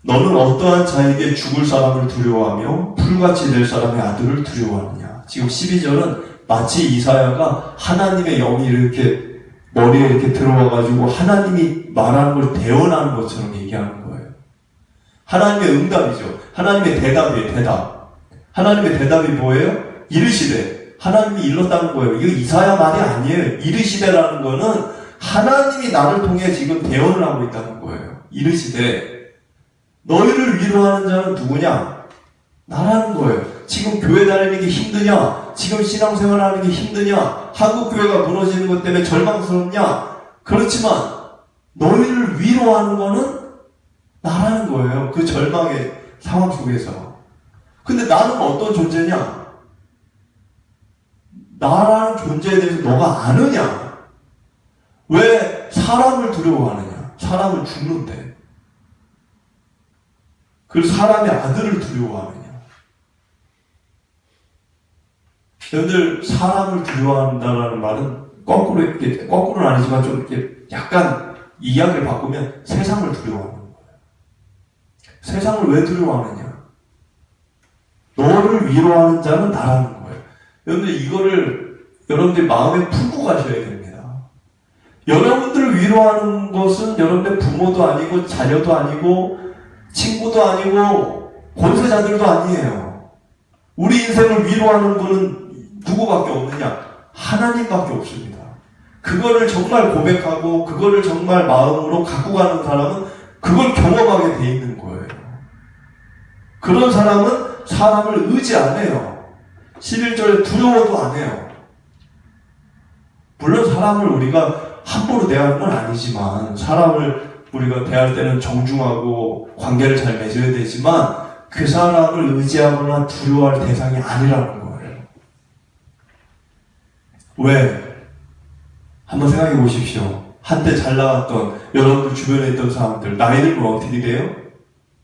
너는 어떠한 자에게 죽을 사람을 두려워하며 풀같이 될 사람의 아들을 두려워하느냐. 지금 12절은 마치 이사야가 하나님의 영이 이렇게 머리에 이렇게 들어와가지고 하나님이 말하는 걸 대언하는 것처럼 얘기하는 거예요. 하나님의 응답이죠. 하나님의 대답이에요. 대답. 하나님의 대답이 뭐예요? 이르시되. 하나님이 일렀다는 거예요. 이거 이사야 말이 아니에요. 이르시되라는 거는 하나님이 나를 통해 지금 대언을 하고 있다는 거예요. 이르시되 너희를 위로하는 자는 누구냐? 나라는 거예요. 지금 교회 다니는 게 힘드냐? 지금 신앙생활 하는 게 힘드냐? 한국교회가 무너지는 것 때문에 절망스럽냐? 그렇지만 너희를 위로하는 거는 나라는 거예요. 그 절망의 상황 속에서. 근데 나는 어떤 존재냐? 나라는 존재에 대해서 너가 아느냐? 왜 사람을 두려워하느냐? 사람은 죽는데. 그 사람의 아들을 두려워하느냐? 여러분들, 사람을 두려워한다는 말은 거꾸로는 아니지만 좀 이렇게 약간 이야기를 바꾸면 세상을 두려워하는 거예요. 세상을 왜 두려워하느냐? 너를 위로하는 자는 나라는 거예요. 여러분들, 이거를 여러분들 마음에 품고 가셔야 됩니다. 여러분들을 위로하는 것은 여러분의 부모도 아니고 자녀도 아니고 친구도 아니고 권세자들도 아니에요. 우리 인생을 위로하는 분은 누구밖에 없느냐? 하나님밖에 없습니다. 그거를 정말 고백하고 그거를 정말 마음으로 갖고 가는 사람은 그걸 경험하게 돼 있는 거예요. 그런 사람은 사람을 의지 안 해요. 11절에 두려워도 안 해요. 물론 사람을 우리가 함부로 대하는 건 아니지만 사람을 우리가 대할 때는 정중하고 관계를 잘 맺어야 되지만 그 사람을 의지하거나 두려워할 대상이 아니라는 거예요. 왜? 한번 생각해 보십시오. 한때 잘 나갔던 여러분들 주변에 있던 사람들 나이 들면 어떻게 돼요?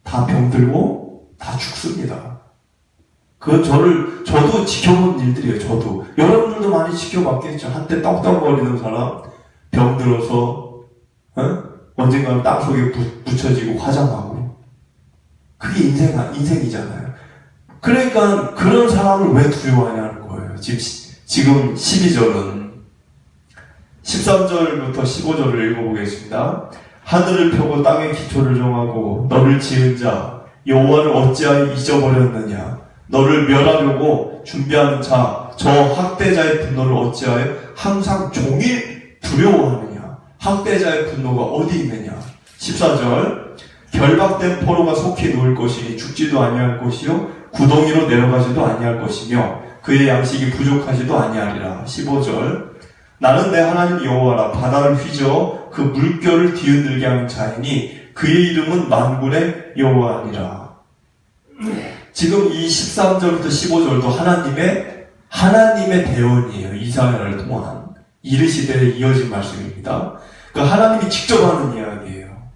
다 병들고 다 죽습니다. 그건 저도 지켜본 일들이에요. 저도. 여러분들도 많이 지켜봤겠죠. 한때 떡떡거리는 사람 병들어서 언젠가는 땅속에 묻혀지고 화장하고. 그게 인생이잖아요. 그러니까 그런 사람을 왜 두려워하냐는 거예요. 지금 12절은 13절부터 15절을 읽어보겠습니다. 하늘을 펴고 땅의 기초를 정하고 너를 지은 자 여호와를 어찌하여 잊어버렸느냐? 너를 멸하려고 준비하는 자 저 학대자의 분노를 어찌하여 항상 종일 두려워하느냐? 학대자의 분노가 어디 있느냐? 14절 결박된 포로가 속히 누울 것이니 죽지도 아니할 것이요 구덩이로 내려가지도 아니할 것이며 그의 양식이 부족하지도 아니하리라. 15절 나는 내 하나님 여호와라. 바다를 휘저어 그 물결을 뒤흔들게 하는 자이니 그의 이름은 만군의 여호와니라. 지금 이 13절부터 15절도 하나님의 대언이에요. 이사야를 통한 이르시되 이어진 말씀입니다. 그 하나님이 직접 하는 이야기예요.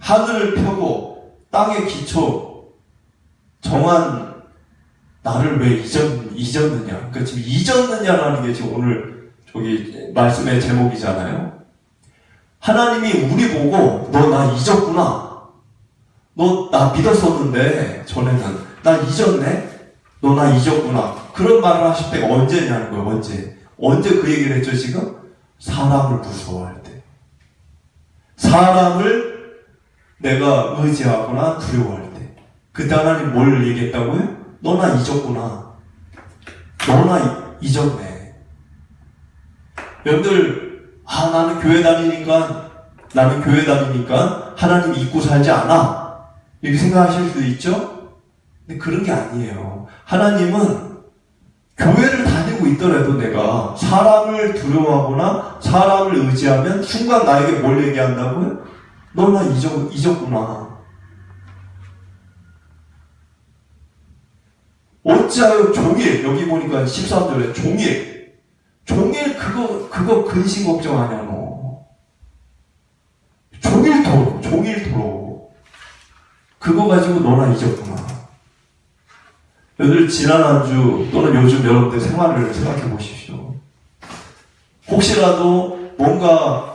하늘을 펴고 땅에 기초 정한 나를 왜 잊었느냐. 그러니까 지금 잊었느냐라는 게 지금 오늘 저기 말씀의 제목이잖아요. 하나님이 우리 보고 너 나 잊었구나. 너 나 믿었었는데 전에는 나 잊었네. 너 나 잊었구나. 그런 말을 하실 때가 언제냐는 거예요. 언제 그 얘기를 했죠 지금? 사람을 무서워할 때. 사람을 내가 의지하거나 두려워할 때. 그때 하나님 뭘 얘기했다고요? 너 나 잊었구나. 너 나 잊었네. 여러분들, 나는 교회 다니니까 하나님 잊고 살지 않아. 이렇게 생각하실 수도 있죠? 근데 그런 게 아니에요. 하나님은 교회를 다니고 있더라도 내가 사람을 두려워하거나 사람을 의지하면 순간 나에게 뭘 얘기한다고요? 너 나 잊었구나. 어찌하여 종일, 여기 보니까 13절에 종일 그거 근심 걱정하냐, 너. 종일토록. 그거 가지고 너나 잊었구나. 여러분들, 지난 한 주 또는 요즘 여러분들 생활을 생각해 보십시오. 혹시라도 뭔가,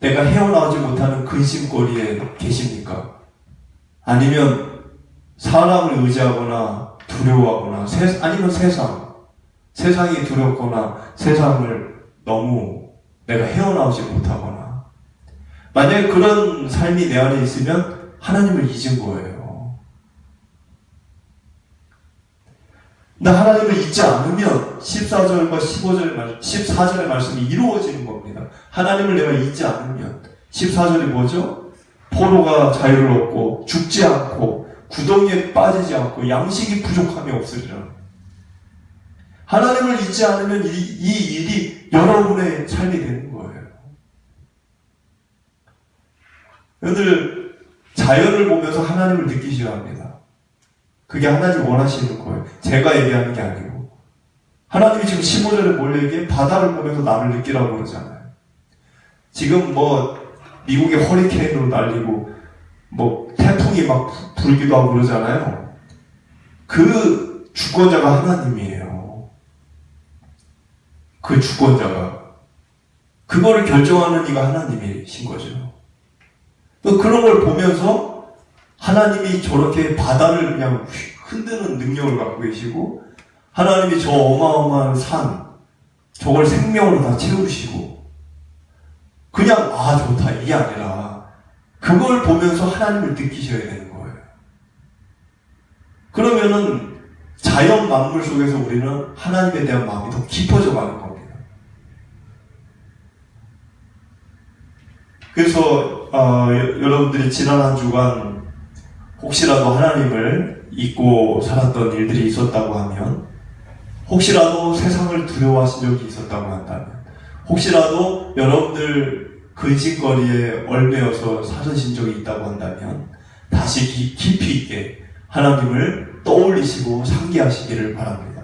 내가 헤어나오지 못하는 근심거리에 계십니까? 아니면 사람을 의지하거나 두려워하거나 아니면 세상이 두렵거나 세상을 너무 내가 헤어나오지 못하거나 만약에 그런 삶이 내 안에 있으면 하나님을 잊은 거예요. 근데 하나님을 잊지 않으면 14절과 14절의 말씀이 이루어지는 겁니다. 하나님을 내가 잊지 않으면 14절이 뭐죠? 포로가 자유를 얻고 죽지 않고 구덩이에 빠지지 않고 양식이 부족함이 없으리라. 하나님을 잊지 않으면 이 일이 여러분의 삶이 되는 거예요. 여러분들, 자연을 보면서 하나님을 느끼셔야 합니다. 그게 하나님 원하시는 거예요. 제가 얘기하는 게 아니고. 하나님이 지금 15절에 뭘 얘기해? 바다를 보면서 나를 느끼라고 그러잖아요. 지금 미국의 허리케인으로 날리고 태풍이 막 불기도 하고 그러잖아요. 그 주권자가 하나님이에요. 그 주권자가. 그거를 결정하는 이가 하나님이신 거죠. 그런 걸 보면서 하나님이 저렇게 바다를 그냥 흔드는 능력을 갖고 계시고, 하나님이 저 어마어마한 산, 저걸 생명으로 다 채우시고, 그냥 좋다 이게 아니라 그걸 보면서 하나님을 느끼셔야 되는 거예요. 그러면은 자연 만물 속에서 우리는 하나님에 대한 마음이 더 깊어져 가는 겁니다. 그래서 여러분들이 지난 한 주간 혹시라도 하나님을 잊고 살았던 일들이 있었다고 하면, 혹시라도 세상을 두려워하신 적이 있었다고 한다면, 혹시라도 여러분들 근심거리에 얽매여서 살으신 적이 있다고 한다면 다시 깊이 있게 하나님을 떠올리시고 상기하시기를 바랍니다.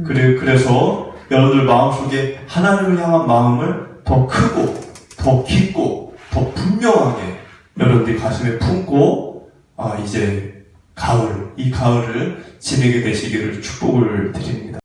그래서 여러분들 마음속에 하나님을 향한 마음을 더 크고 더 깊고 더 분명하게 여러분들이 가슴에 품고 이제 이 가을을 지내게 되시기를 축복을 드립니다.